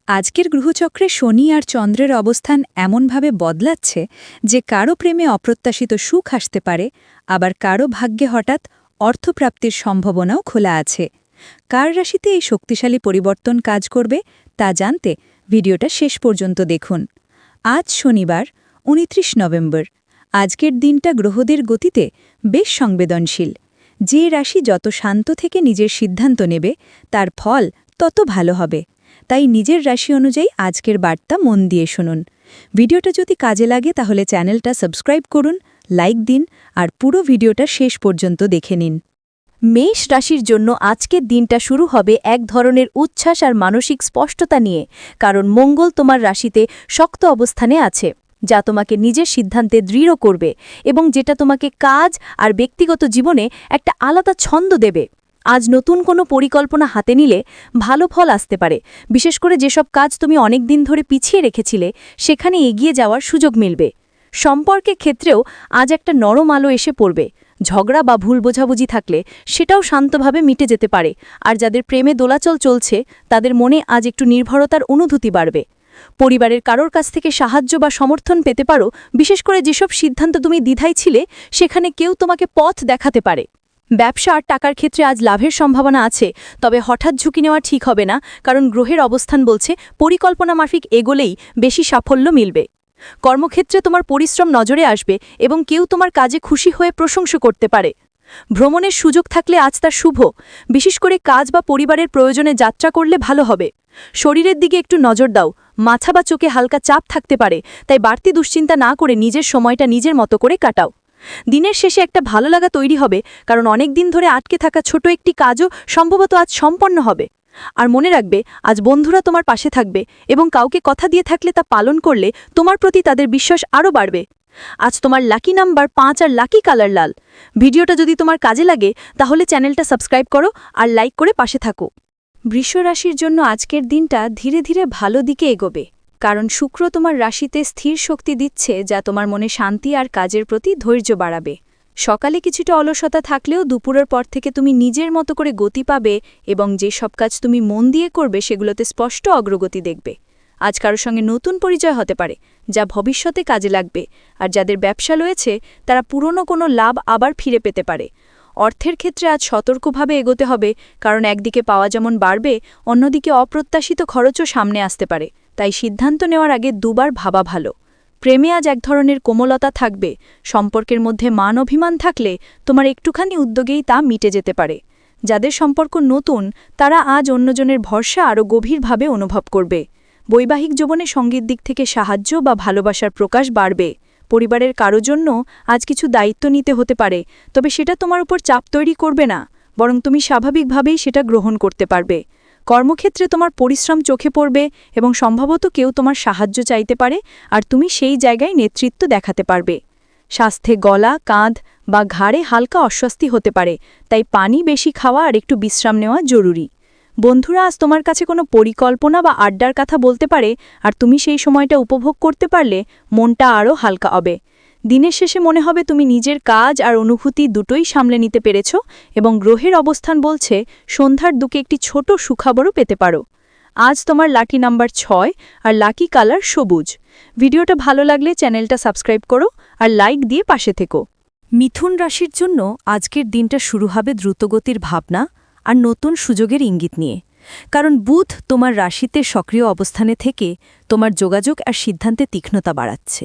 আজকের গ্রহচক্রে শনি আর চন্দ্রের অবস্থান এমনভাবে বদলাচ্ছে যে কারো প্রেমে অপ্রত্যাশিত সুখ আসতে পারে, আবার কারো ভাগ্যে হঠাৎ অর্থপ্রাপ্তির সম্ভাবনাও খোলা আছে। কার রাশিতে এই শক্তিশালী পরিবর্তন কাজ করবে তা জানতে ভিডিওটা শেষ পর্যন্ত দেখুন। আজ শনিবার 29 নভেম্বর। আজকের দিনটা গ্রহদের গতিতে বেশ সংবেদনশীল। যে রাশি যত শান্ত থেকে নিজের সিদ্ধান্ত নেবে তার ফল তত ভালো হবে। তাই নিজের রাশি অনুযায়ী আজকের বার্তা মন দিয়ে শুনুন। ভিডিওটা যদি কাজে লাগে তাহলে চ্যানেলটা সাবস্ক্রাইব করুন, লাইক দিন আর পুরো ভিডিওটা শেষ পর্যন্ত দেখে নিন। মেষ রাশির জন্য আজকের দিনটা শুরু হবে এক ধরনের উচ্ছ্বাস আর মানসিক স্পষ্টতা নিয়ে, কারণ মঙ্গল তোমার রাশিতে শক্ত অবস্থানে আছে, যা তোমাকে নিজের সিদ্ধান্তে দৃঢ় করবে এবং যেটা তোমাকে কাজ আর ব্যক্তিগত জীবনে একটা আলাদা ছন্দ দেবে। আজ নতুন কোনো পরিকল্পনা হাতে নিলে ভালো ফল আসতে পারে। বিশেষ করে যেসব কাজ তুমি অনেক দিন ধরে পিছিয়ে রেখেছিলে সেখানে এগিয়ে যাওয়ার সুযোগ মিলবে। সম্পর্কের ক্ষেত্রেও আজ একটা নরম আলো এসে পড়বে। ঝগড়া বা ভুল বোঝাবুঝি থাকলে সেটাও শান্তভাবে মিটে যেতে পারে, আর যাদের প্রেমে দোলাচল চলছে তাদের মনে আজ একটু নির্ভরতার অনুভূতি বাড়বে। পরিবারের কারোর কাছ থেকে সাহায্য বা সমর্থন পেতে পারো, বিশেষ করে যেসব সিদ্ধান্ত তুমি দ্বিধায় ছিলে সেখানে কেউ তোমাকে পথ দেখাতে পারে। ব্যবসা আর টাকার ক্ষেত্রে আজ লাভের সম্ভাবনা আছে, তবে হঠাৎ ঝুঁকি নেওয়া ঠিক হবে না, কারণ গ্রহের অবস্থান বলছে পরিকল্পনা মাফিক এগোলেই বেশি সাফল্য মিলবে। কর্মক্ষেত্রে তোমার পরিশ্রম নজরে আসবে এবং কেউ তোমার কাজে খুশি হয়ে প্রশংসা করতে পারে। ভ্রমণের সুযোগ থাকলে আজ তার শুভ, বিশেষ করে কাজ বা পরিবারের প্রয়োজনে যাত্রা করলে ভালো হবে। শরীরের দিকে একটু নজর দাও, মাথা বা চোখে হালকা চাপ থাকতে পারে, তাই বাড়তি দুশ্চিন্তা না করে নিজের সময়টা নিজের মতো করে কাটাও। দিনের শেষে একটা ভালো লাগা তৈরি হবে, কারণ অনেক দিন ধরে আটকে থাকা ছোট একটি কাজও সম্ভবত আজ সম্পন্ন হবে। আর মনে রাখবে, আজ বন্ধুরা তোমার পাশে থাকবে এবং কাউকে কথা দিয়ে থাকলে তা পালন করলে তোমার প্রতি তাদের বিশ্বাস আরও বাড়বে। আজ তোমার লাকি নাম্বার 5 আর লাকি কালার লাল। ভিডিওটা যদি তোমার কাজে লাগে তাহলে চ্যানেলটা সাবস্ক্রাইব করো আর লাইক করে পাশে থাকো। বৃষ রাশির জন্য আজকের দিনটা ধীরে ধীরে ভালো দিকে এগোবে, কারণ শুক্র তোমার রাশিতে স্থির শক্তি দিচ্ছে, যা তোমার মনে শান্তি আর কাজের প্রতি ধৈর্য বাড়াবে। সকালে কিছুটা অলসতা থাকলেও দুপুরের পর থেকে তুমি নিজের মতো করে গতি পাবে এবং যে সব কাজ তুমি মন দিয়ে করবে সেগুলোতে স্পষ্ট অগ্রগতি দেখবে। আজ কারোর সঙ্গে নতুন পরিচয় হতে পারে, যা ভবিষ্যতে কাজে লাগবে, আর যাদের ব্যবসা রয়েছে তারা পুরনো কোনো লাভ আবার ফিরে পেতে পারে। অর্থের ক্ষেত্রে আজ সতর্কভাবে এগোতে হবে, কারণ একদিকে পাওয়া যেমন বাড়বে, অন্যদিকে অপ্রত্যাশিত খরচও সামনে আসতে পারে, তাই সিদ্ধান্ত নেওয়ার আগে দুবার ভাবা ভালো। প্রেমে আজ এক ধরনের কোমলতা থাকবে। সম্পর্কের মধ্যে মান অভিমান থাকলে তোমার একটুখানি উদ্যোগেই তা মিটে যেতে পারে। যাদের সম্পর্ক নতুন তারা আজ অন্যজনের ভরসা আরও গভীরভাবে অনুভব করবে। বৈবাহিক জীবনে সঙ্গীত দিক থেকে সাহায্য বা ভালোবাসার প্রকাশ বাড়বে। পরিবারের কারো জন্য আজ কিছু দায়িত্ব নিতে হতে পারে, তবে সেটা তোমার উপর চাপ তৈরি করবে না, বরং তুমি স্বাভাবিকভাবেই সেটা গ্রহণ করতে পারবে। কর্মক্ষেত্রে তোমার পরিশ্রম চোখে পড়বে এবং সম্ভবত কেউ তোমার সাহায্য চাইতে পারে, আর তুমি সেই জায়গায় নেতৃত্ব দেখাতে পারবে। স্বাস্থ্যে গলা, কাঁধ বা ঘাড়ে হালকা অস্বস্তি হতে পারে, তাই পানি বেশি খাওয়া আর একটু বিশ্রাম নেওয়া জরুরি। বন্ধুরা আজ তোমার কাছে কোনো পরিকল্পনা বা আড্ডার কথা বলতে পারে, আর তুমি সেই সময়টা উপভোগ করতে পারলে মনটা আরও হালকা হবে। দিনের শেষে মনে হবে তুমি নিজের কাজ আর অনুভূতি দুটোই সামলে নিতে পেরেছ এবং গ্রহের অবস্থান বলছে সন্ধ্যার দুকে একটি ছোট সুখবরও পেতে পারো। আজ তোমার লাকি নাম্বার 6 আর লাকি কালার সবুজ। ভিডিওটা ভালো লাগলে চ্যানেলটা সাবস্ক্রাইব করো আর লাইক দিয়ে পাশে থেকো। মিথুন রাশির জন্য আজকের দিনটা শুরু হবে দ্রুতগতির ভাবনা আর নতুন সুযোগের ইঙ্গিত নিয়ে, কারণ বুধ তোমার রাশিতে সক্রিয় অবস্থানে থেকে তোমার যোগাযোগ আর সিদ্ধান্তে তীক্ষ্ণতা বাড়াচ্ছে,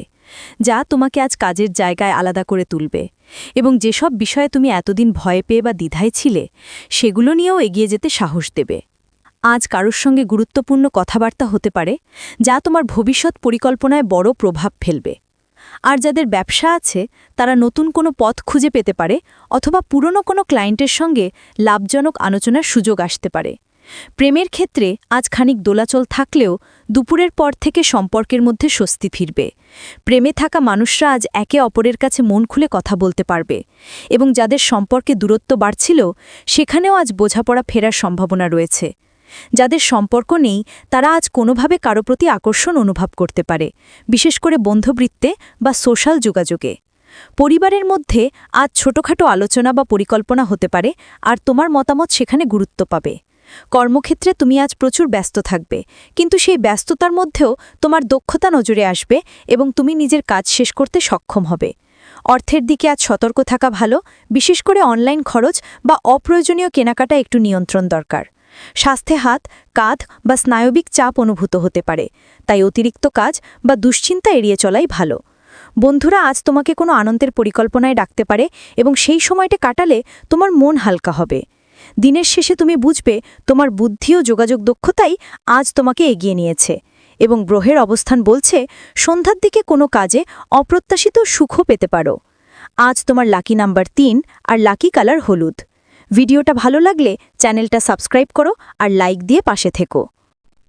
যা তোমাকে আজ কাজের জায়গায় আলাদা করে তুলবে এবং যেসব বিষয়ে তুমি এতদিন ভয় পেয়ে বা দ্বিধায় ছিলে সেগুলো নিয়েও এগিয়ে যেতে সাহস দেবে। আজ কারোর সঙ্গে গুরুত্বপূর্ণ কথাবার্তা হতে পারে, যা তোমার ভবিষ্যৎ পরিকল্পনায় বড় প্রভাব ফেলবে। আর যাদের ব্যবসা আছে তারা নতুন কোনো পথ খুঁজে পেতে পারে, অথবা পুরনো কোনো ক্লায়েন্টের সঙ্গে লাভজনক আলোচনার সুযোগ আসতে পারে। প্রেমের ক্ষেত্রে আজ খানিক দোলাচল থাকলেও দুপুরের পর থেকে সম্পর্কের মধ্যে স্বস্তি ফিরবে। প্রেমে থাকা মানুষরা আজ একে অপরের কাছে মন খুলে কথা বলতে পারবে এবং যাদের সম্পর্কে দূরত্ব বাড়ছিল সেখানেও আজ বোঝাপড়া ফেরার সম্ভাবনা রয়েছে। যাদের সম্পর্ক নেই তারা আজ কোনোভাবে কারো প্রতি আকর্ষণ অনুভব করতে পারে, বিশেষ করে বন্ধুবৃত্তে বা সোশ্যাল যোগাযোগে। পরিবারের মধ্যে আজ ছোটখাটো আলোচনা বা পরিকল্পনা হতে পারে, আর তোমার মতামত সেখানে গুরুত্ব পাবে। কর্মক্ষেত্রে তুমি আজ প্রচুর ব্যস্ত থাকবে, কিন্তু সেই ব্যস্ততার মধ্যেও তোমার দক্ষতা নজরে আসবে এবং তুমি নিজের কাজ শেষ করতে সক্ষম হবে। অর্থের দিকে আজ সতর্ক থাকা ভালো, বিশেষ করে অনলাইন খরচ বা অপ্রয়োজনীয় কেনাকাটা একটু নিয়ন্ত্রণ দরকার। স্বাস্থ্যে হাত, কাঁধ বা স্নায়বিক চাপ অনুভূত হতে পারে, তাই অতিরিক্ত কাজ বা দুশ্চিন্তা এড়িয়ে চলাই ভালো। বন্ধুরা আজ তোমাকে কোনো আনন্দের পরিকল্পনায় ডাকতে পারে এবং সেই সময়টা কাটালে তোমার মন হালকা হবে। দিনের শেষে তুমি বুঝবে তোমার বুদ্ধি ও যোগাযোগ দক্ষতাই আজ তোমাকে এগিয়ে নিয়েছে এবং গ্রহের অবস্থান বলছে সন্ধ্যার দিকে কোনো কাজে অপ্রত্যাশিত সুখও পেতে পারো। আজ তোমার লাকি নাম্বার 3 আর লাকি কালার হলুদ। ভিডিওটা ভালো লাগলে চ্যানেলটা সাবস্ক্রাইব করো আর লাইক দিয়ে পাশে থেকো।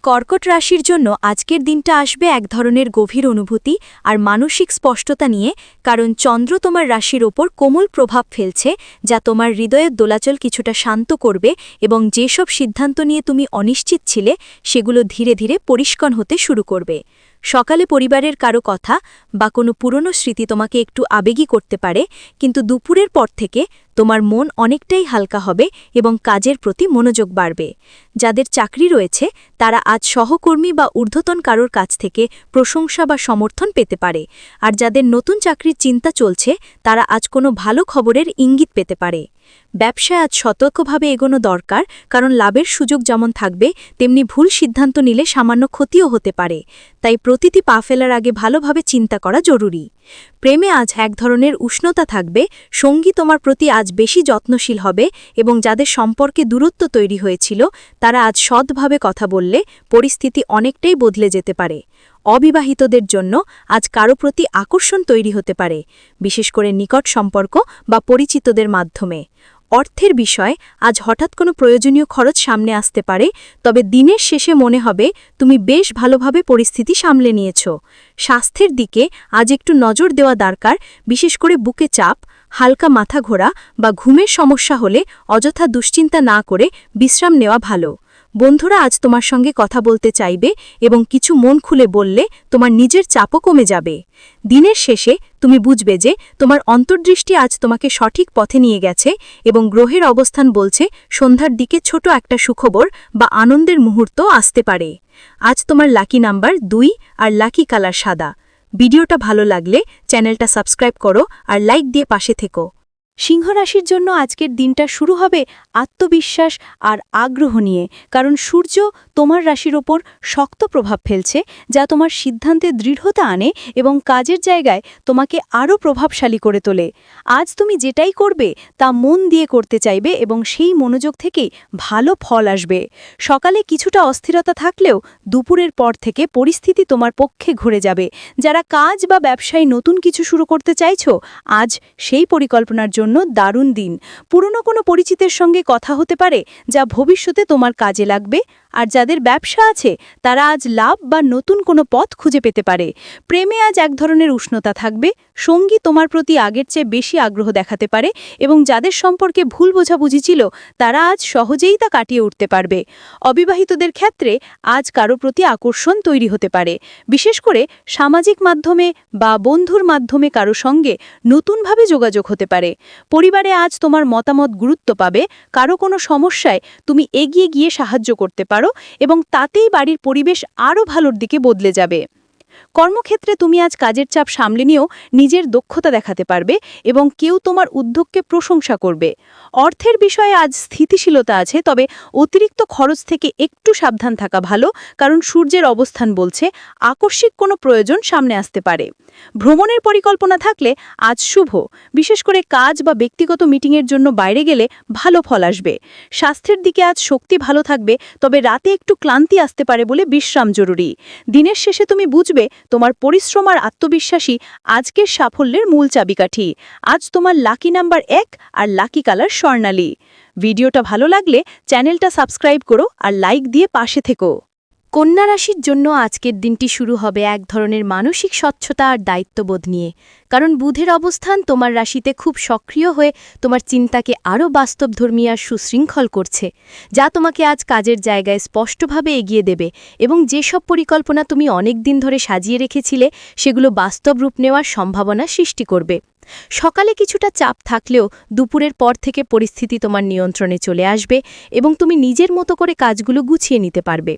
কর্কট রাশির জন্য আজকের দিনটা আসবে এক ধরনের গভীর অনুভূতি আর মানসিক স্পষ্টতা নিয়ে, কারণ চন্দ্র তোমার রাশির ওপর কোমল প্রভাব ফেলছে, যা তোমার হৃদয়ের দোলাচল কিছুটা শান্ত করবে এবং যেসব সিদ্ধান্ত নিয়ে তুমি অনিশ্চিত ছিলে সেগুলো ধীরে ধীরে পরিষ্কার হতে শুরু করবে। সকালে পরিবারের কারো কথা বা কোনো পুরনো স্মৃতি তোমাকে একটু আবেগী করতে পারে, কিন্তু দুপুরের পর থেকে তোমার মন অনেকটাই হালকা হবে এবং কাজের প্রতি মনোযোগ বাড়বে। যাদের চাকরি রয়েছে তারা আজ সহকর্মী বা ঊর্ধ্বতন কারোর কাছ থেকে প্রশংসা বা সমর্থন পেতে পারে, আর যাদের নতুন চাকরির চিন্তা চলছে তারা আজ কোনো ভালো খবরের ইঙ্গিত পেতে পারে। ব্যবসায় আজ সতর্কভাবে এগোনো দরকার, কারণ লাভের সুযোগ যেমন থাকবে তেমনি ভুল সিদ্ধান্ত নিলে সামান্য ক্ষতিও হতে পারে, তাই প্রতিটি পা ফেলার আগে ভালোভাবে চিন্তা করা জরুরি। প্রেমে আজ এক ধরনের উষ্ণতা থাকবে, সঙ্গী তোমার প্রতি আজ বেশি যত্নশীল হবে এবং যাদের সম্পর্কে দূরত্ব তৈরি হয়েছিল তারা আজ সৎভাবে কথা বললে পরিস্থিতি অনেকটাই বদলে যেতে পারে। অবিবাহিতদের জন্য আজ কারো প্রতি আকর্ষণ তৈরি হতে পারে, বিশেষ করে নিকট সম্পর্ক বা পরিচিতদের মাধ্যমে। অর্থের বিষয় আজ হঠাৎ কোনো প্রয়োজনীয় খরচ সামনে আসতে পারে, তবে দিনের শেষে মনে হবে তুমি বেশ ভালোভাবে পরিস্থিতি সামলে নিয়েছ। স্বাস্থ্যের দিকে আজ একটু নজর দেওয়া দরকার, বিশেষ করে বুকে চাপ, হালকা মাথা ঘোরা বা ঘুমের সমস্যা হলে অযথা দুশ্চিন্তা না করে বিশ্রাম নেওয়া ভালো। বন্ধুরা আজ তোমার সঙ্গে কথা বলতে চাইবে এবং কিছু মন খুলে বললে তোমার নিজের চাপও কমে যাবে। দিনের শেষে তুমি বুঝবে যে তোমার অন্তর্দৃষ্টি আজ তোমাকে সঠিক পথে নিয়ে গেছে এবং গ্রহের অবস্থান বলছে সন্ধ্যার দিকে ছোট একটা সুখবর বা আনন্দের মুহূর্ত আসতে পারে। আজ তোমার লাকি নাম্বার 2 আর লাকি কালার সাদা। ভিডিওটা ভালো লাগলে চ্যানেলটা সাবস্ক্রাইব করো আর লাইক দিয়ে পাশে থেকো। সিংহ রাশির জন্য আজকের দিনটা শুরু হবে আত্মবিশ্বাস আর আগ্রহ নিয়ে, কারণ সূর্য তোমার রাশির ওপর শক্ত প্রভাব ফেলছে, যা তোমার সিদ্ধান্তে দৃঢ়তা আনে এবং কাজের জায়গায় তোমাকে আরও প্রভাবশালী করে তোলে। আজ তুমি যেটাই করবে তা মন দিয়ে করতে চাইবে এবং সেই মনোযোগ থেকেই ভালো ফল আসবে। সকালে কিছুটা অস্থিরতা থাকলেও দুপুরের পর থেকে পরিস্থিতি তোমার পক্ষে ঘুরে যাবে। যারা কাজ বা ব্যবসায় নতুন কিছু শুরু করতে চাইছো, আজ সেই পরিকল্পনার জন্য দারুণ দিন। পুরনো কোনো পরিচিতের সঙ্গে কথা হতে পারে যা ভবিষ্যতে তোমার কাজে লাগবে, আর যাদের ব্যবসা আছে তারা আজ লাভ বা নতুন কোনো পথ খুঁজে পেতে পারে। প্রেমে আজ এক ধরনের উষ্ণতা থাকবে, সঙ্গী তোমার প্রতি আগের চেয়ে বেশি আগ্রহ দেখাতে পারে এবং যাদের সম্পর্কে ভুল বোঝাবুঝি ছিল তারা আজ সহজেই তা কাটিয়ে উঠতে পারবে। অবিবাহিতদের ক্ষেত্রে আজ কারো প্রতি আকর্ষণ তৈরি হতে পারে, বিশেষ করে সামাজিক মাধ্যমে বা বন্ধুর মাধ্যমে কারো সঙ্গে নতুনভাবে যোগাযোগ হতে পারে। পরিবারে আজ তোমার মতামত গুরুত্ব পাবে, কারো কোনো সমস্যায় তুমি এগিয়ে গিয়ে সাহায্য করতে পারো এবং তাতেই বাড়ির পরিবেশ আরও ভালোর দিকে বদলে যাবে। কর্মক্ষেত্রে তুমি আজ কাজের চাপ সামলে নিয়েও নিজের দক্ষতা দেখাতে পারবে এবং কেউ তোমার উদ্যোগকে প্রশংসা করবে। অর্থের বিষয়ে আজ স্থিতিশীলতা আছে, তবে অতিরিক্ত খরচ থেকে একটু সাবধান থাকা ভালো, কারণ সূর্যের অবস্থান বলছে আকস্মিক কোনো প্রয়োজন সামনে আসতে পারে। ভ্রমণের পরিকল্পনা থাকলে আজ শুভ, বিশেষ করে কাজ বা ব্যক্তিগত মিটিংয়ের জন্য বাইরে গেলে ভালো ফল আসবে। স্বাস্থ্যের দিকে আজ শক্তি ভালো থাকবে, তবে রাতে একটু ক্লান্তি আসতে পারে বলে বিশ্রাম জরুরি। দিনের শেষে তুমি বুঝবে তোমার পরিশ্রম আর আত্মবিশ্বাসী আজকের সাফল্যের মূল চাবিকাঠি। আজ তোমার লাকি নাম্বার 1 আর লাকি কালার স্বর্ণালী। ভিডিওটা ভালো লাগলে চ্যানেলটা সাবস্ক্রাইব করো আর লাইক দিয়ে পাশে থেকো। কন্যা রাশির জন্য আজকের দিনটি শুরু হবে এক ধরনের মানসিক স্বচ্ছতা আর দায়িত্ববোধ নিয়ে, কারণ বুধের অবস্থান তোমার রাশিতে খুব সক্রিয় হয়ে তোমার চিন্তাকে আরও বাস্তবধর্মী আর সুশৃঙ্খল করছে, যা তোমাকে আজ কাজের জায়গায় স্পষ্টভাবে এগিয়ে দেবে এবং যেসব পরিকল্পনা তুমি অনেক দিন ধরে সাজিয়ে রেখেছিলে সেগুলো বাস্তব রূপ নেওয়ার সম্ভাবনা সৃষ্টি করবে। সকালে কিছুটা চাপ থাকলেও দুপুরের পর থেকে পরিস্থিতি তোমার নিয়ন্ত্রণে চলে আসবে এবং তুমি নিজের মতো করে কাজগুলো গুছিয়ে নিতে পারবে।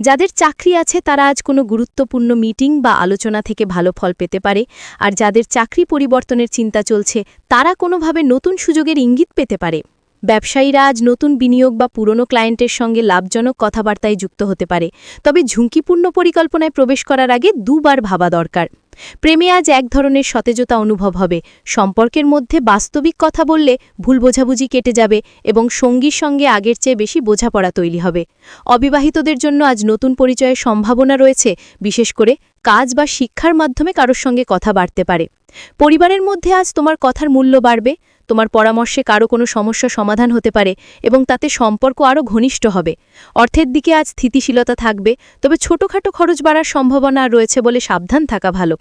যাদের চাকরি আছে তারা আজ কোনো গুরুত্বপূর্ণ মিটিং বা আলোচনা থেকে ভালো ফল পেতে পারে, আর যাদের চাকরি পরিবর্তনের চিন্তা চলছে তারা কোনোভাবে নতুন সুযোগের ইঙ্গিত পেতে পারে। ব্যবসায়ীরা আজ নতুন বিনিয়োগ বা পুরনো ক্লায়েন্টের সঙ্গে লাভজনক কথাবার্তায় যুক্ত হতে পারে, তবে ঝুঁকিপূর্ণ পরিকল্পনায় প্রবেশ করার আগে দুবার ভাবা দরকার। প্রেমে আজ এক ধরনের সতেজতা অনুভব হবে, সম্পর্কের মধ্যে বাস্তবিক কথা বললে ভুল বোঝাবুঝি কেটে যাবে এবং সঙ্গীর সঙ্গে আগের চেয়ে বেশি বোঝাপড়া তৈরি হবে। অবিবাহিতদের জন্য আজ নতুন পরিচয়ের সম্ভাবনা রয়েছে, বিশেষ করে কাজ বা শিক্ষার মাধ্যমে কারোর সঙ্গে কথা বাড়তে পারে। পরিবারের মধ্যে আজ তোমার কথার মূল্য বাড়বে, তোমার পরামর্শে কারো কোনো সমস্যা সমাধান হতে পারে এবং তাতে সম্পর্ক আরও ঘনিষ্ঠ হবে। অর্থের দিকে আজ স্থিতিশীলতা থাকবে, তবে ছোটখাটো খরচ বাড়ার সম্ভাবনা রয়েছে বলে সাবধান থাকা ভালো।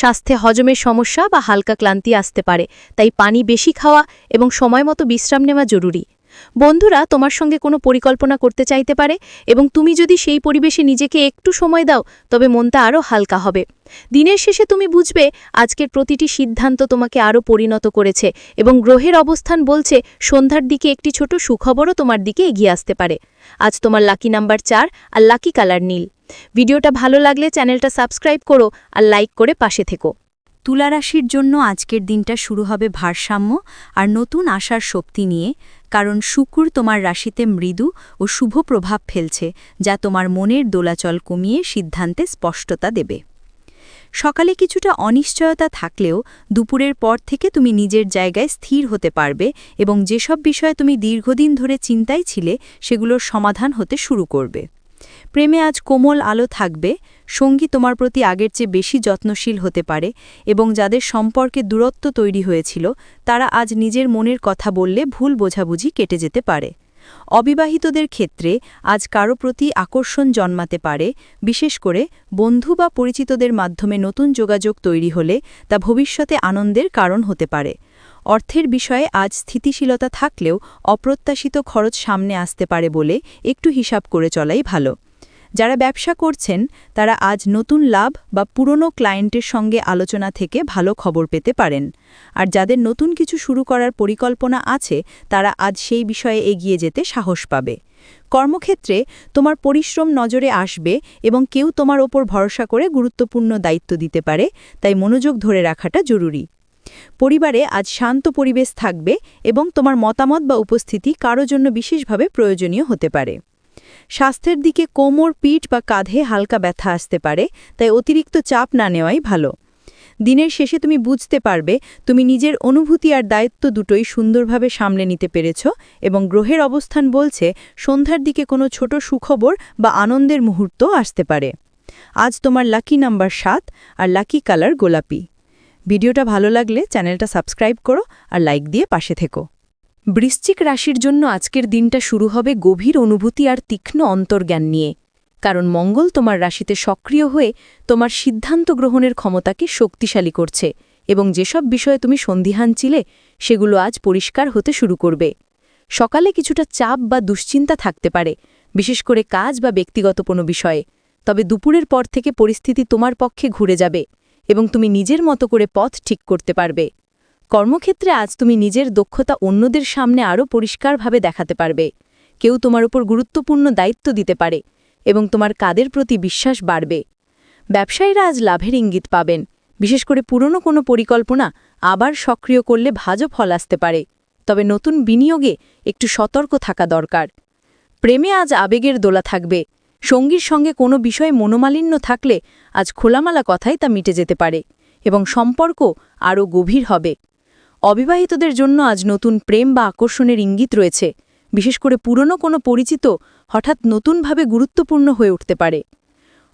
স্বাস্থ্যে হজমের সমস্যা বা হালকা ক্লান্তি আসতে পারে, তাই পানি বেশি খাওয়া এবং সময়মতো বিশ্রাম নেওয়া জরুরি। বন্ধুরা তোমার সঙ্গে কোনো পরিকল্পনা করতে চাইতে পারে এবং তুমি যদি সেই পরিবেশে নিজেকে একটু সময় দাও তবে মনটা আরও হালকা হবে। দিনের শেষে তুমি বুঝবে আজকের প্রতিটি সিদ্ধান্ত তোমাকে আরও পরিণত করেছে এবং গ্রহের অবস্থান বলছে সন্ধ্যার দিকে একটি ছোট সুখবরও তোমার দিকে এগিয়ে আসতে পারে। আজ তোমার লাকি নাম্বার 4 আর লাকি কালার নীল। ভিডিওটা ভালো লাগলে চ্যানেলটা সাবস্ক্রাইব করো আর লাইক করে পাশে থেকো। তুলা রাশির জন্য আজকের দিনটা শুরু হবে ভারসাম্য আর নতুন আশার শক্তি নিয়ে, কারণ শুক্র তোমার রাশিতে মৃদু ও শুভ প্রভাব ফেলছে, যা তোমার মনের দোলাচল কমিয়ে সিদ্ধান্তে স্পষ্টতা দেবে। সকালে কিছুটা অনিশ্চয়তা থাকলেও দুপুরের পর থেকে তুমি নিজের জায়গায় স্থির হতে পারবে এবং যেসব বিষয়ে তুমি দীর্ঘদিন ধরে চিন্তায় ছিলে সেগুলোর সমাধান হতে শুরু করবে। প্রেমে আজ কোমল আলো থাকবে, সঙ্গী তোমার প্রতি আগের চেয়ে বেশি যত্নশীল হতে পারে এবং যাদের সম্পর্কে দূরত্ব তৈরি হয়েছিল তারা আজ নিজের মনের কথা বললে ভুল বোঝাবুঝি কেটে যেতে পারে। অবিবাহিতদের ক্ষেত্রে আজ কারো প্রতি আকর্ষণ জন্মাতে পারে, বিশেষ করে বন্ধু বা পরিচিতদের মাধ্যমে নতুন যোগাযোগ তৈরি হলে তা ভবিষ্যতে আনন্দের কারণ হতে পারে। অর্থের বিষয়ে আজ স্থিতিশীলতা থাকলেও অপ্রত্যাশিত খরচ সামনে আসতে পারে বলে একটু হিসাব করে চলাই ভালো। যারা ব্যবসা করছেন তারা আজ নতুন লাভ বা পুরনো ক্লায়েন্টের সঙ্গে আলোচনা থেকে ভালো খবর পেতে পারেন, আর যাদের নতুন কিছু শুরু করার পরিকল্পনা আছে তারা আজ সেই বিষয়ে এগিয়ে যেতে সাহস পাবে। কর্মক্ষেত্রে তোমার পরিশ্রম নজরে আসবে এবং কেউ তোমার ওপর ভরসা করে গুরুত্বপূর্ণ দায়িত্ব দিতে পারে, তাই মনোযোগ ধরে রাখাটা জরুরি। পরিবারে আজ শান্ত পরিবেশ থাকবে এবং তোমার মতামত বা উপস্থিতি কারো জন্য বিশেষভাবে প্রয়োজনীয় হতে পারে। স্বাস্থ্যের দিকে কোমর, পিঠ বা কাঁধে হালকা ব্যথা আসতে পারে, তাই অতিরিক্ত চাপ না নেওয়াই ভালো। দিনের শেষে তুমি বুঝতে পারবে তুমি নিজের অনুভূতি আর দায়িত্ব দুটোই সুন্দরভাবে সামলে নিতে পেরেছ এবং গ্রহের অবস্থান বলছে সন্ধ্যার দিকে কোনো ছোট সুখবর বা আনন্দের মুহূর্ত আসতে পারে। আজ তোমার লাকি নাম্বার 7 আর লাকি কালার গোলাপি। ভিডিওটা ভালো লাগলে চ্যানেলটা সাবস্ক্রাইব করো আর লাইক দিয়ে পাশে থেকো। বৃশ্চিক রাশির জন্য আজকের দিনটা শুরু হবে গভীর অনুভূতি আর তীক্ষ্ণ অন্তর্জ্ঞান নিয়ে, কারণ মঙ্গল তোমার রাশিতে সক্রিয় হয়ে তোমার সিদ্ধান্ত গ্রহণের ক্ষমতাকে শক্তিশালী করছে এবং যেসব বিষয়ে তুমি সন্দিহান ছিলে সেগুলো আজ পরিষ্কার হতে শুরু করবে। সকালে কিছুটা চাপ বা দুশ্চিন্তা থাকতে পারে, বিশেষ করে কাজ বা ব্যক্তিগত কোনো বিষয়ে, তবে দুপুরের পর থেকে পরিস্থিতি তোমার পক্ষে ঘুরে যাবে এবং তুমি নিজের মতো করে পথ ঠিক করতে পারবে। কর্মক্ষেত্রে আজ তুমি নিজের দক্ষতা অন্যদের সামনে আরও পরিষ্কারভাবে দেখাতে পারবে। কেউ তোমার উপর গুরুত্বপূর্ণ দায়িত্ব দিতে পারে এবং তোমার কাজের প্রতি বিশ্বাস বাড়বে। ব্যবসায়ীরা আজ লাভের ইঙ্গিত পাবেন, বিশেষ করে পুরনো কোনো পরিকল্পনা আবার সক্রিয় করলে ভালো ফল আসতে পারে, তবে নতুন বিনিয়োগে একটু সতর্ক থাকা দরকার। প্রেমে আজ আবেগের দোলা থাকবে, সঙ্গীর সঙ্গে কোনো বিষয়ে মনোমালিন্য থাকলে আজ খোলামেলা কথাই তা মিটে যেতে পারে এবং সম্পর্ক আরও গভীর হবে। অবিবাহিতদের জন্য আজ নতুন প্রেম বা আকর্ষণের ইঙ্গিত রয়েছে, বিশেষ করে পুরনো কোনো পরিচিত হঠাৎ নতুনভাবে গুরুত্বপূর্ণ হয়ে উঠতে পারে।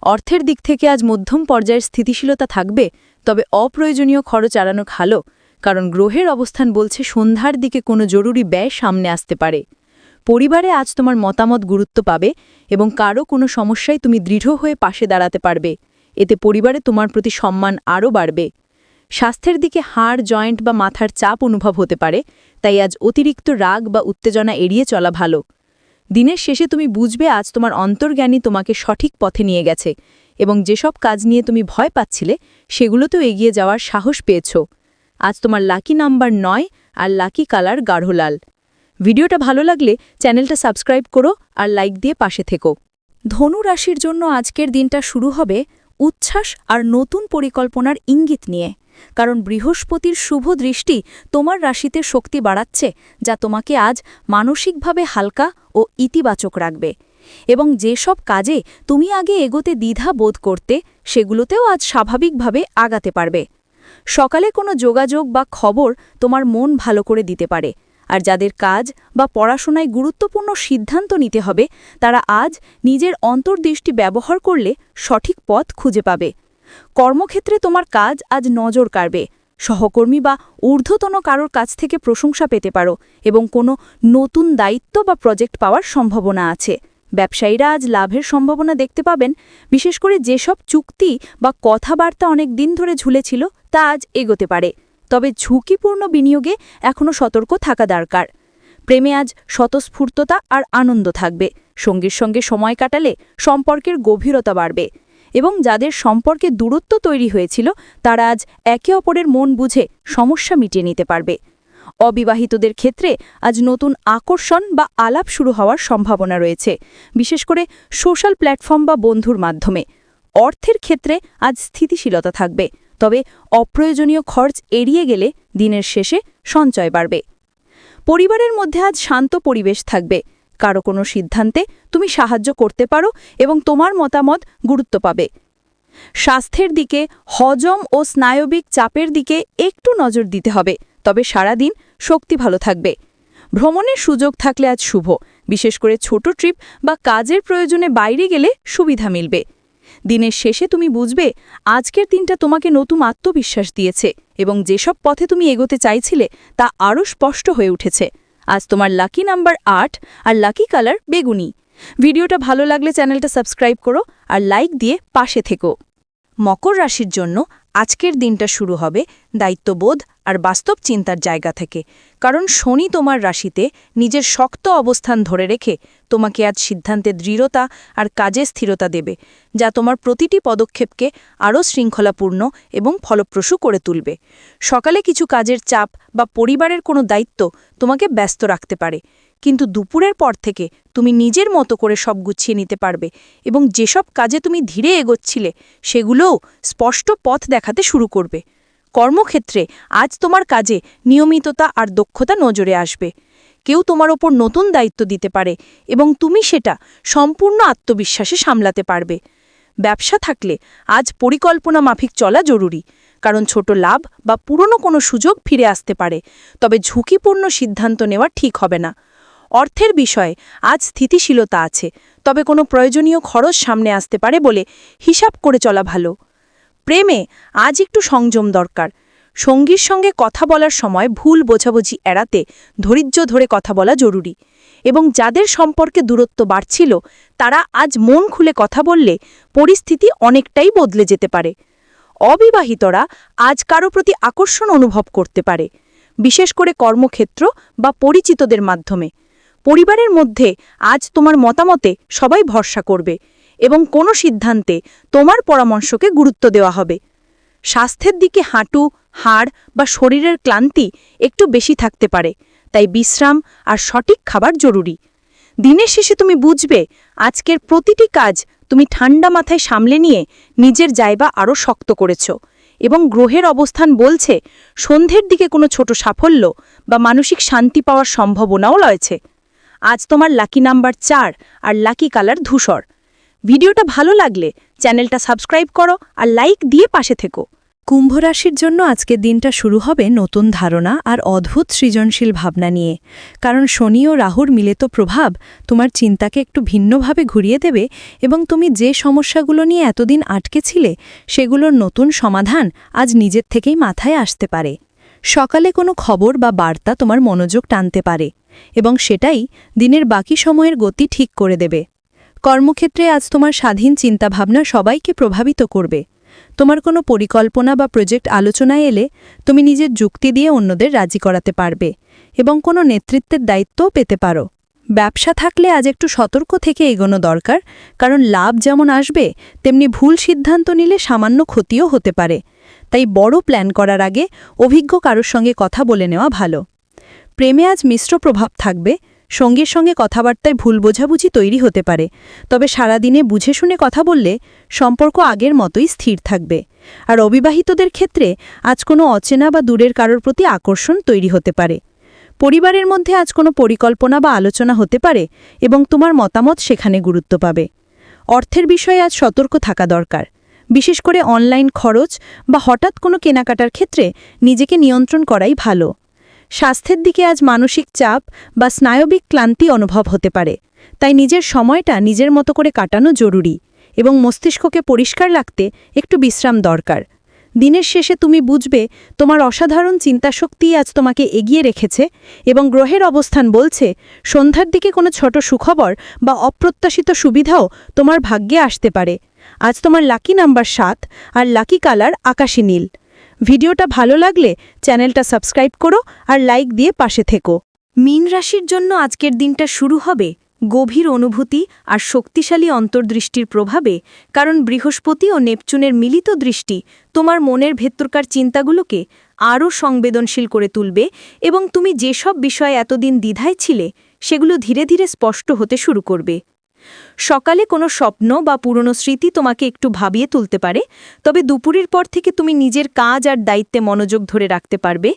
অর্থের দিক থেকে আজ মধ্যম পর্যায়ের স্থিতিশীলতা থাকবে, তবে অপ্রয়োজনীয় খরচ এড়ানো ভালো, কারণ গ্রহের অবস্থান বলছে সন্ধ্যার দিকে কোনো জরুরি ব্যয় সামনে আসতে পারে। পরিবারে আজ তোমার মতামত গুরুত্ব পাবে এবং কারো কোনো সমস্যায় তুমি দৃঢ় হয়ে পাশে দাঁড়াতে পারবে, এতে পরিবারে তোমার প্রতি সম্মান আরও বাড়বে। স্বাস্থ্যের দিকে হাড়, জয়েন্ট বা মাথার চাপ অনুভব হতে পারে, তাই আজ অতিরিক্ত রাগ বা উত্তেজনা এড়িয়ে চলা ভালো। দিনের শেষে তুমি বুঝবে আজ তোমার অন্তর্জ্ঞানী তোমাকে সঠিক পথে নিয়ে গেছে এবং যেসব কাজ নিয়ে তুমি ভয় পাচ্ছিলে সেগুলোতেও এগিয়ে যাওয়ার সাহস পেয়েছ। আজ তোমার লাকি নাম্বার 9 আর লাকি কালার গাঢ় লাল। ভিডিওটা ভালো লাগলে চ্যানেলটা সাবস্ক্রাইব করো আর লাইক দিয়ে পাশে থেকো। ধনু রাশির জন্য আজকের দিনটা শুরু হবে উচ্ছ্বাস আর নতুন পরিকল্পনার ইঙ্গিত নিয়ে, কারণ বৃহস্পতির শুভ দৃষ্টি তোমার রাশিতে শক্তি বাড়াচ্ছে, যা তোমাকে আজ মানসিকভাবে হালকা ও ইতিবাচক রাখবে। এবং যেসব কাজে তুমি আগে এগোতে দ্বিধা বোধ করতে, সেগুলোতেও আজ স্বাভাবিকভাবে আগাতে পারবে। সকালে কোনো যোগাযোগ বা খবর তোমার মন ভালো করে দিতে পারে, আর যাদের কাজ বা পড়াশোনায় গুরুত্বপূর্ণ সিদ্ধান্ত নিতে হবে, তারা আজ নিজের অন্তর্দৃষ্টি ব্যবহার করলে সঠিক পথ খুঁজে পাবে। কর্মক্ষেত্রে তোমার কাজ আজ নজর কাড়বে, সহকর্মী বা ঊর্ধ্বতন কারোর কাছ থেকে প্রশংসা পেতে পারো এবং কোনো নতুন দায়িত্ব বা প্রজেক্ট পাওয়ার সম্ভাবনা আছে। ব্যবসায়ীরা আজ লাভের সম্ভাবনা দেখতে পাবেন, বিশেষ করে যেসব চুক্তি বা কথাবার্তা অনেক দিন ধরে ঝুলেছিল তা আজ এগোতে পারে। তবে ঝুঁকিপূর্ণ বিনিয়োগে এখনও সতর্ক থাকা দরকার। প্রেমে আজ স্বতঃস্ফূর্ততা আর আনন্দ থাকবে। সঙ্গীর সঙ্গে সময় কাটালে সম্পর্কের গভীরতা বাড়বে এবং যাদের সম্পর্কে দূরত্ব তৈরি হয়েছিল তারা আজ একে অপরের মন বুঝে সমস্যা মিটিয়ে নিতে পারবে। অবিবাহিতদের ক্ষেত্রে আজ নতুন আকর্ষণ বা আলাপ শুরু হওয়ার সম্ভাবনা রয়েছে, বিশেষ করে সোশ্যাল প্ল্যাটফর্ম বা বন্ধুর মাধ্যমে। অর্থের ক্ষেত্রে আজ স্থিতিশীলতা থাকবে, তবে অপ্রয়োজনীয় খরচ এড়িয়ে গেলে দিনের শেষে সঞ্চয় বাড়বে। পরিবারের মধ্যে আজ শান্ত পরিবেশ থাকবে। কারো কোনো সিদ্ধান্তে তুমি সাহায্য করতে পারো এবং তোমার মতামত গুরুত্ব পাবে। স্বাস্থ্যের দিকে হজম ও স্নায়বিক চাপের দিকে একটু নজর দিতে হবে, তবে সারাদিন শক্তি ভালো থাকবে। ভ্রমণের সুযোগ থাকলে আজ শুভ, বিশেষ করে ছোট ট্রিপ বা কাজের প্রয়োজনে বাইরে গেলে সুবিধা মিলবে। দিনের শেষে তুমি বুঝবে আজকের দিনটা তোমাকে নতুন আত্মবিশ্বাস দিয়েছে এবং যেসব পথে তুমি এগোতে চাইছিলে তা আরও স্পষ্ট হয়ে উঠেছে। আজ তোমার লাকি নাম্বার 8 আর লাকি কালার বেগুনি। ভিডিওটা ভালো লাগলে চ্যানেলটা সাবস্ক্রাইব করো আর লাইক দিয়ে পাশে থেকো। মকর রাশির জন্য আজকের দিনটা শুরু হবে দায়িত্ববোধ আর বাস্তব চিন্তার জায়গা থেকে, কারণ শনি তোমার রাশিতে নিজের শক্ত অবস্থান ধরে রেখে তোমাকে আজ সিদ্ধান্তে দৃঢ়তা আর কাজে স্থিরতা দেবে, যা তোমার প্রতিটি পদক্ষেপকে আরও শৃঙ্খলাপূর্ণ এবং ফলপ্রসূ করে তুলবে। সকালে কিছু কাজের চাপ বা পরিবারের কোনো দায়িত্ব তোমাকে ব্যস্ত রাখতে পারে, কিন্তু দুপুরের পর থেকে তুমি নিজের মতো করে সব গুছিয়ে নিতে পারবে এবং যেসব কাজে তুমি ধীরে এগোচ্ছিলে সেগুলোও স্পষ্ট পথ দেখাতে শুরু করবে। কর্মক্ষেত্রে আজ তোমার কাজে নিয়মিততা আর দক্ষতা নজরে আসবে। কেউ তোমার ওপর নতুন দায়িত্ব দিতে পারে এবং তুমি সেটা সম্পূর্ণ আত্মবিশ্বাসে সামলাতে পারবে। ব্যবসা থাকলে আজ পরিকল্পনা মাফিক চলা জরুরি, কারণ ছোট লাভ বা পুরনো কোনো সুযোগ ফিরে আসতে পারে, তবে ঝুঁকিপূর্ণ সিদ্ধান্ত নেওয়া ঠিক হবে না। অর্থের বিষয়ে আজ স্থিতিশীলতা আছে, তবে কোনো প্রয়োজনীয় খরচ সামনে আসতে পারে বলে হিসাব করে চলা ভালো। প্রেমে আজ একটু সংযম দরকার। সঙ্গীর সঙ্গে কথা বলার সময় ভুল বোঝাবুঝি এড়াতে ধৈর্য ধরে কথা বলা জরুরি এবং যাদের সম্পর্কে দূরত্ব বাড়ছিল তারা আজ মন খুলে কথা বললে পরিস্থিতি অনেকটাই বদলে যেতে পারে। অবিবাহিতরা আজ কারো প্রতি আকর্ষণ অনুভব করতে পারে, বিশেষ করে কর্মক্ষেত্র বা পরিচিতদের মাধ্যমে। পরিবারের মধ্যে আজ তোমার মতামতে সবাই ভরসা করবে এবং কোনো সিদ্ধান্তে তোমার পরামর্শকে গুরুত্ব দেওয়া হবে। স্বাস্থ্যের দিকে হাঁটু, হাড় বা শরীরের ক্লান্তি একটু বেশি থাকতে পারে, তাই বিশ্রাম আর সঠিক খাবার জরুরি। দিনের শেষে তুমি বুঝবে আজকের প্রতিটি কাজ তুমি ঠান্ডা মাথায় সামলে নিয়ে নিজের জায়গা আরও শক্ত করেছ এবং গ্রহের অবস্থান বলছে সন্ধ্যের দিকে কোনো ছোট সাফল্য বা মানসিক শান্তি পাওয়ার সম্ভাবনাও রয়েছে। আজ তোমার লাকি নাম্বার 4 আর লাকি কালার ধূসর। ভিডিওটা ভালো লাগলে চ্যানেলটা সাবস্ক্রাইব করো আর লাইক দিয়ে পাশে থেকো। কুম্ভ রাশির জন্য আজকের দিনটা শুরু হবে নতুন ধারণা আর অদ্ভুত সৃজনশীল ভাবনা নিয়ে, কারণ শনি ও রাহুর মিলিত প্রভাব তোমার চিন্তাকে একটু ভিন্নভাবে ঘুরিয়ে দেবে এবং তুমি যে সমস্যাগুলো নিয়ে এতদিন আটকে ছিলে সেগুলোর নতুন সমাধান আজ নিজের থেকেই মাথায় আসতে পারে। সকালে কোনো খবর বা বার্তা তোমার মনোযোগ টানতে পারে এবং সেটাই দিনের বাকি সময়ের গতি ঠিক করে দেবে। কর্মক্ষেত্রে আজ তোমার স্বাধীন চিন্তাভাবনা সবাইকে প্রভাবিত করবে। তোমার কোনো পরিকল্পনা বা প্রজেক্ট আলোচনায় এলে তুমি নিজের যুক্তি দিয়ে অন্যদের রাজি করাতে পারবে এবং কোনো নেতৃত্বের দায়িত্বও পেতে পারো। ব্যবসা থাকলে আজ একটু সতর্ক থেকে এগোনো দরকার, কারণ লাভ যেমন আসবে তেমনি ভুল সিদ্ধান্ত নিলে সামান্য ক্ষতিও হতে পারে। তাই বড় প্ল্যান করার আগে অভিজ্ঞ কারোর সঙ্গে কথা বলে নেওয়া ভালো। প্রেমে আজ মিশ্র প্রভাব থাকবে, সঙ্গীর সঙ্গে কথাবার্তায় ভুল বোঝাবুঝি তৈরি হতে পারে, তবে সারাদিনে বুঝে শুনে কথা বললে সম্পর্ক আগের মতোই স্থির থাকবে। আর অবিবাহিতদের ক্ষেত্রে আজ কোনো অচেনা বা দূরের কারোর প্রতি আকর্ষণ তৈরি হতে পারে। পরিবারের মধ্যে আজ কোনো পরিকল্পনা বা আলোচনা হতে পারে এবং তোমার মতামত সেখানে গুরুত্ব পাবে। অর্থের বিষয়ে আজ সতর্ক থাকা দরকার, বিশেষ করে অনলাইন খরচ বা হঠাৎ কোনো কেনাকাটার ক্ষেত্রে নিজেকে নিয়ন্ত্রণ করাই ভালো। স্বাস্থ্যের দিকে আজ মানসিক চাপ বা স্নায়বিক ক্লান্তি অনুভব হতে পারে, তাই নিজের সময়টা নিজের মতো করে কাটানো জরুরি এবং মস্তিষ্ককে পরিষ্কার রাখতে একটু বিশ্রাম দরকার। দিনের শেষে তুমি বুঝবে তোমার অসাধারণ চিন্তাশক্তি আজ তোমাকে এগিয়ে রেখেছে এবং গ্রহের অবস্থান বলছে সন্ধ্যার দিকে কোনো ছোট সুখবর বা অপ্রত্যাশিত সুবিধাও তোমার ভাগ্যে আসতে পারে। আজ তোমার লাকি নাম্বার 7 আর লাকি কালার আকাশী নীল। ভিডিওটা ভালো লাগলে চ্যানেলটা সাবস্ক্রাইব করো আর লাইক দিয়ে পাশে থেকো। মীন রাশির জন্য আজকের দিনটা শুরু হবে গভীর অনুভূতি আর শক্তিশালী অন্তর্দৃষ্টির প্রভাবে, কারণ বৃহস্পতি ও নেপচুনের মিলিত দৃষ্টি তোমার মনের ভেতরকার চিন্তাগুলোকে আরও সংবেদনশীল করে তুলবে এবং তুমি যেসব বিষয়ে এতদিন দ্বিধায় ছিলে সেগুলো ধীরে ধীরে স্পষ্ট হতে শুরু করবে। সকালে কোনো স্বপ্ন বা পুরনো স্মৃতি তোমাকে একটু ভাবিয়ে তুলতে পারে, তবে দুপুরের পর থেকে তুমি নিজের কাজ আর দায়িত্বে মনোযোগ ধরে রাখতে পারবে।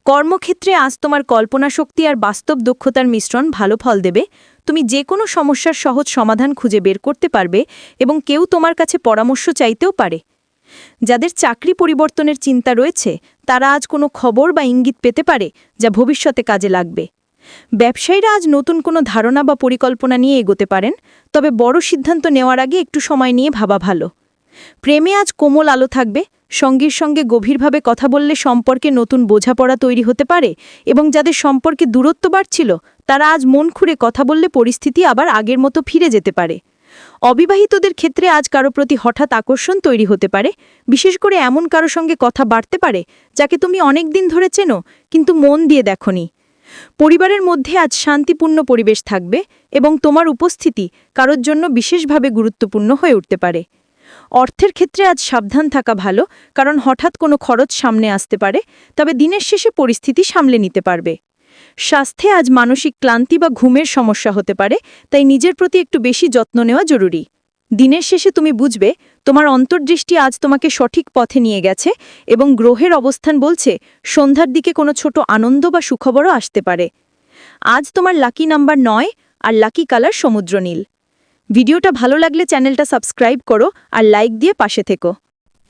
কর্মক্ষেত্রে আজ তোমার কল্পনাশক্তি আর বাস্তব দক্ষতার মিশ্রণ ভালো ফল দেবে। তুমি যে কোনো সমস্যার সহজ সমাধান খুঁজে বের করতে পারবে এবং কেউ তোমার কাছে পরামর্শ চাইতেও পারে। যাদের চাকরি পরিবর্তনের চিন্তা রয়েছে তারা আজ কোনো খবর বা ইঙ্গিত পেতে পারে যা ভবিষ্যতে কাজে লাগবে। ব্যবসায়ীরা আজ নতুন কোনো ধারণা বা পরিকল্পনা নিয়ে এগোতে পারেন, তবে বড় সিদ্ধান্ত নেওয়ার আগে একটু সময় নিয়ে ভাবা ভালো। প্রেমে আজ কোমল আলো থাকবে, সঙ্গীর সঙ্গে গভীরভাবে কথা বললে সম্পর্কে নতুন বোঝাপড়া তৈরি হতে পারে এবং যাদের সম্পর্কে দূরত্ব বাড়ছিল তারা আজ মন খুলে কথা বললে পরিস্থিতি আবার আগের মতো ফিরে যেতে পারে। অবিবাহিতদের ক্ষেত্রে আজ কারো প্রতি হঠাৎ আকর্ষণ তৈরি হতে পারে, বিশেষ করে এমন কারো সঙ্গে কথা বাড়তে পারে যাকে তুমি অনেক দিন ধরে চেনো কিন্তু মন দিয়ে দেখোনি। পরিবারের মধ্যে আজ শান্তিপূর্ণ পরিবেশ থাকবে এবং তোমার উপস্থিতি কারোর জন্য বিশেষভাবে গুরুত্বপূর্ণ হয়ে উঠতে পারে। অর্থের ক্ষেত্রে আজ সাবধান থাকা ভালো, কারণ হঠাৎ কোনো খরচ সামনে আসতে পারে, তবে দিনের শেষে পরিস্থিতি সামলে নিতে পারবে। স্বাস্থ্যে আজ মানসিক ক্লান্তি বা ঘুমের সমস্যা হতে পারে, তাই নিজের প্রতি একটু বেশি যত্ন নেওয়া জরুরি। দিনের শেষে তুমি বুঝবে তোমার অন্তর্দৃষ্টি আজ তোমাকে সঠিক পথে নিয়ে গেছে এবং গ্রহের অবস্থান বলছে সন্ধ্যার দিকে কোনো ছোট আনন্দ বা সুখবরও আসতে পারে। আজ তোমার লাকি নাম্বার 9 আর লাকি কালার সমুদ্র নীল। ভিডিওটা ভালো লাগলে চ্যানেলটা সাবস্ক্রাইব করো আর লাইক দিয়ে পাশে থেকো।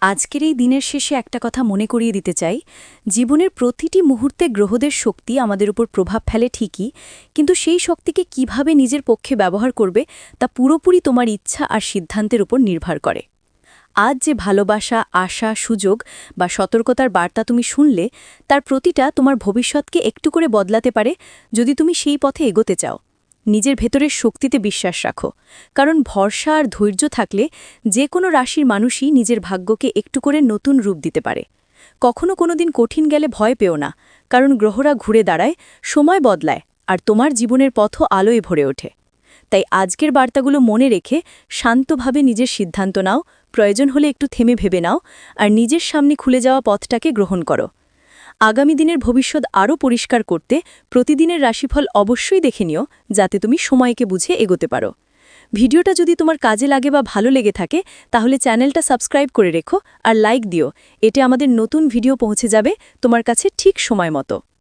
আজকের এই দিনের শেষে একটা কথা মনে করিয়ে দিতে চাই, জীবনের প্রতিটি মুহূর্তে গ্রহদের শক্তি আমাদের উপর প্রভাব ফেলে ঠিকই, কিন্তু সেই শক্তিকে কিভাবে নিজের পক্ষে ব্যবহার করবে তা পুরোপুরি তোমার ইচ্ছা আর সিদ্ধান্তের উপর নির্ভর করে। আজ যে ভালোবাসা, আশা, সুযোগ বা সতর্কতার বার্তা তুমি শুনলে তার প্রতিটা তোমার ভবিষ্যৎকে একটু করে বদলাতে পারে যদি তুমি সেই পথে এগোতে চাও। নিজের ভেতরের শক্তিতে বিশ্বাস রাখো, কারণ ভরসা আর ধৈর্য থাকলে যে কোনো রাশির মানুষই নিজের ভাগ্যকে একটু করে নতুন রূপ দিতে পারে। কখনো কোনোদিন কঠিন গেলে ভয় পেও না, কারণ গ্রহরা ঘুরে দাঁড়ায়, সময় বদলায় আর তোমার জীবনের পথও আলোয় ভরে ওঠে। তাই আজকের বার্তাগুলো মনে রেখে শান্তভাবে নিজের সিদ্ধান্ত নাও, প্রয়োজন হলে একটু থেমে ভেবে নাও আর নিজের সামনে খুলে যাওয়া পথটাকে গ্রহণ করো। আগামী দিনের ভবিষ্যৎ আরও পরিষ্কার করতে প্রতিদিনের রাশিফল অবশ্যই দেখে নিও, যাতে তুমি সময়কে বুঝে এগোতে পারো। ভিডিওটা যদি তোমার কাজে লাগে বা ভালো লেগে থাকে তাহলে চ্যানেলটা সাবস্ক্রাইব করে রেখো আর লাইক দিও, এতে আমাদের নতুন ভিডিও পৌঁছে যাবে তোমার কাছে ঠিক সময় মতো।